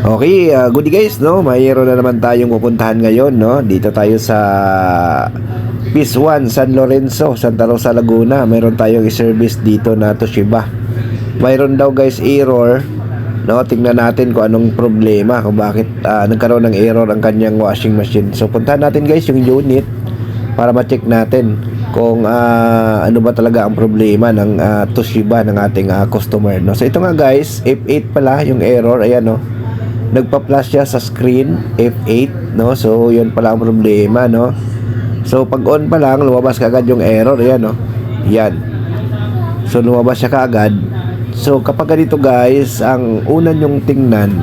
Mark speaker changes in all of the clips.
Speaker 1: Okay, good guys, no? Mayroon na naman tayong pupuntahan ngayon, no? Dito tayo sa Phase 1, San Lorenzo, Santa Rosa, Laguna. Mayroon tayong i-service dito na Toshiba. Mayroon daw guys error, no? Tingnan natin kung anong problema, kung bakit nagkaroon ng error ang kanyang washing machine. So puntahan natin guys yung unit para ma-check natin kung ano ba talaga ang problema ng Toshiba ng ating customer, no? So ito nga guys, F8 pala yung error, ayan, no? Nagpa-flash siya sa screen F8, no? So yun pala ang problema, no? So pag on pa lang lumabas kaagad yung error, ayan, no? Yan. So lumabas siya kaagad. So kapag ganito guys, ang una nyong tingnan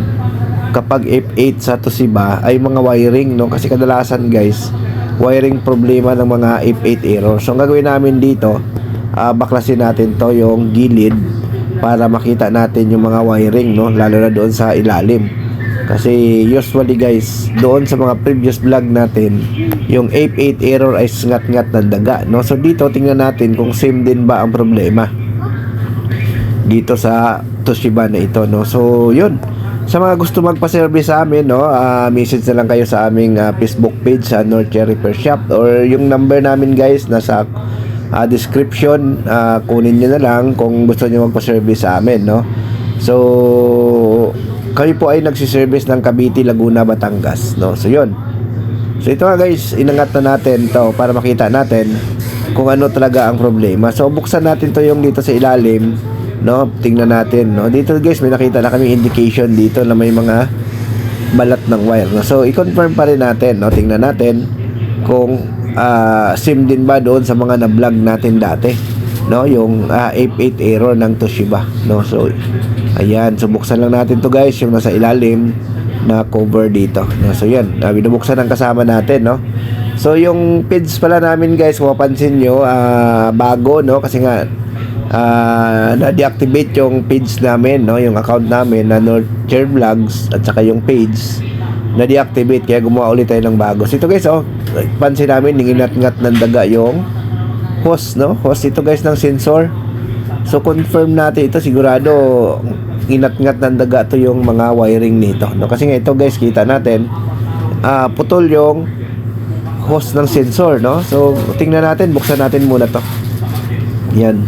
Speaker 1: kapag F8 sa Toshiba ay mga wiring, no? Kasi kadalasan guys, wiring problema ng mga F8 error. So ang gagawin namin dito, baklasin natin to yung gilid para makita natin yung mga wiring, no? Lalo na doon sa ilalim. Kasi usually guys, doon sa mga previous vlog natin, yung F8 error ay ngat-ngat ng daga, no? So dito tingnan natin kung same din ba ang problema dito sa Toshiba na ito, no? So yun, sa mga gusto magpa-service sa amin, no, message na lang kayo sa aming Facebook page sa North Cherry Repair Shop, or yung number namin guys nasa description. Kunin nyo na lang kung gusto nyo magpa-service sa amin, no? So kami po ay nagsiservice ng Cavite, Laguna, Batangas, no? So yun. So ito nga guys, inangat na natin to para makita natin kung ano talaga ang problema. So buksan natin to yung dito sa ilalim, no? Tingnan natin, no? Dito guys, may nakita na kami indication dito na may mga balat ng wire, no? So i-confirm pa rin natin, no? Tingnan natin kung same din ba doon sa mga na-vlog natin dati, no? Yung F8 error ng Toshiba, no? So ayan, so buksan lang natin to guys, yung nasa ilalim na cover dito, no? So yan, binubuksan ng kasama natin, no? So yung page pala namin guys, kung mapansin nyo, bago, no? Kasi nga na-deactivate yung page namin, no? Yung account namin na North Cherry Vlogs, at saka yung page na-deactivate, kaya gumawa ulit tayo ng bago. So ito guys, oh, pansin namin, ninginat-ngat ng daga yung hose, no? Hose ito guys ng sensor. So confirm natin ito, sigurado inat-ngat ng daga to yung mga wiring nito, no? Kasi nga ito guys, kita natin putol yung hose ng sensor, no? So tingnan natin, buksan natin muna to. Yan.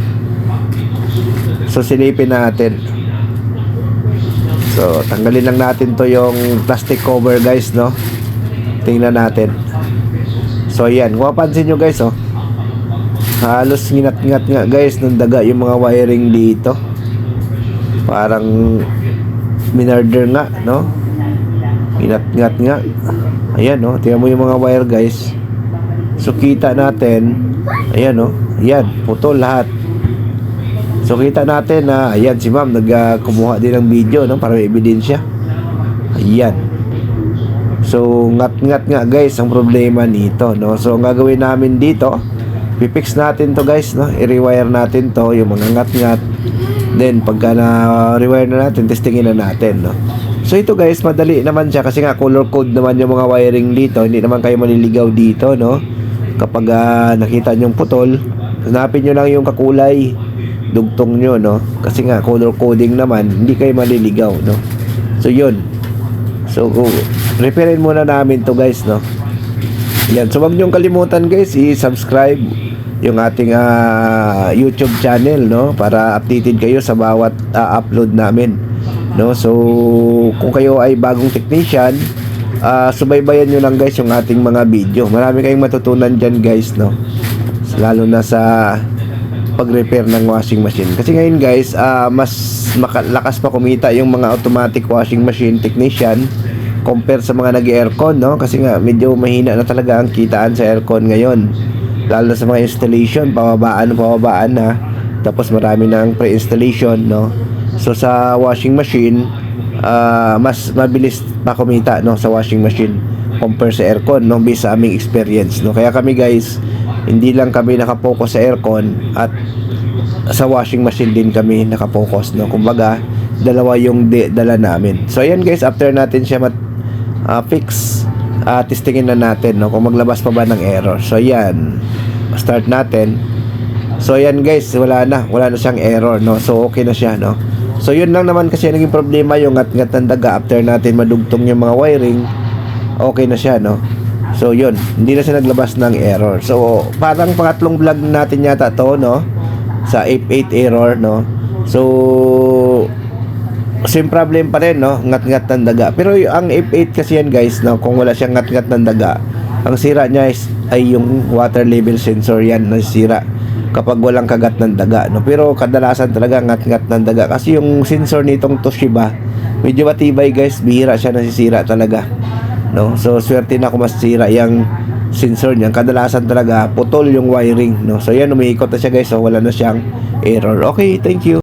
Speaker 1: So silipin natin. So tanggalin lang natin to yung plastic cover guys, no? Tingnan natin. So yan, kung mapansin nyo guys, oh, halos nginat-ngat nga guys ng daga yung mga wiring dito. Parang minarder nga, no? Nginat-ngat nga. Ayan, no? Tingnan mo yung mga wire guys. So kita natin, ayan, no? Ayan, putol lahat. So kita natin na ayan, si ma'am nagkumuha din ng video, no? Para may ebidensya. Ayan. So ngat-ngat nga guys ang problema nito, no? So ang gagawin namin dito, pipix natin to guys, no? I-rewire natin to, yung mga ngat-ngat. Then pagka na-rewire na natin, testingin na natin, no? So ito guys, madali naman siya kasi nga color code naman yung mga wiring dito. Hindi naman kayo maliligaw dito, no? Kapag nakita nyo yung putol, hanapin nyo lang yung kakulay, dugtong nyo, no? Kasi nga color coding naman, hindi kayo maliligaw, no? So yun. So repairin muna namin to guys, no? Yan, so wag niyong kalimutan guys, i-subscribe yung ating YouTube channel, no? Para updated kayo sa bawat upload namin, no? So kung kayo ay bagong technician, subaybayan nyo lang guys yung ating mga video. Marami kayong matutunan dyan guys, no? Lalo na sa pag-repair ng washing machine. Kasi ngayon guys, mas lakas pa kumita yung mga automatic washing machine technician compare sa mga nag-aircon, no? Kasi nga medyo mahina na talaga ang kitaan sa aircon ngayon, lalo na sa mga installation, pababaan na, tapos marami na ang pre-installation, no? So sa washing machine, mas mabilis pa kumita, no, sa washing machine compare sa aircon, no, based sa aming experience, no? Kaya kami guys, hindi lang kami nakapokus sa aircon, at sa washing machine din kami nakapokus, no? Kumbaga dalawa yung dala namin. So ayan guys, after natin siya fix, testingin na natin, no, kung maglabas pa ba ng error. So ayan, start natin. So ayan guys, wala na siyang error, no? So okay na siya, no? So yun lang naman kasi naging problema, yung ngat-ngat ng daga. After natin madugtong yung mga wiring, okay na siya, no? So yun, hindi na siya naglabas ng error. So parang pangatlong vlog natin yata to, no? Sa F8 error, no? So same problem pa rin, no? Ngat-ngat ng daga. Pero ang F8 kasi yan, guys, no? Kung wala siyang ngat-ngat ng daga, ang sira niya ay yung water level sensor, yan nasira kapag walang kagat ng daga, no? Pero kadalasan talaga ngat-ngat ng daga kasi yung sensor nitong Toshiba medyo matibay, guys, bihira siya nasisira talaga, no? So swerte na kung masira yung sensor niya. Kadalasan talaga putol yung wiring, no? So yan, umiikot na siya, guys, so wala na siyang error. Okay, thank you.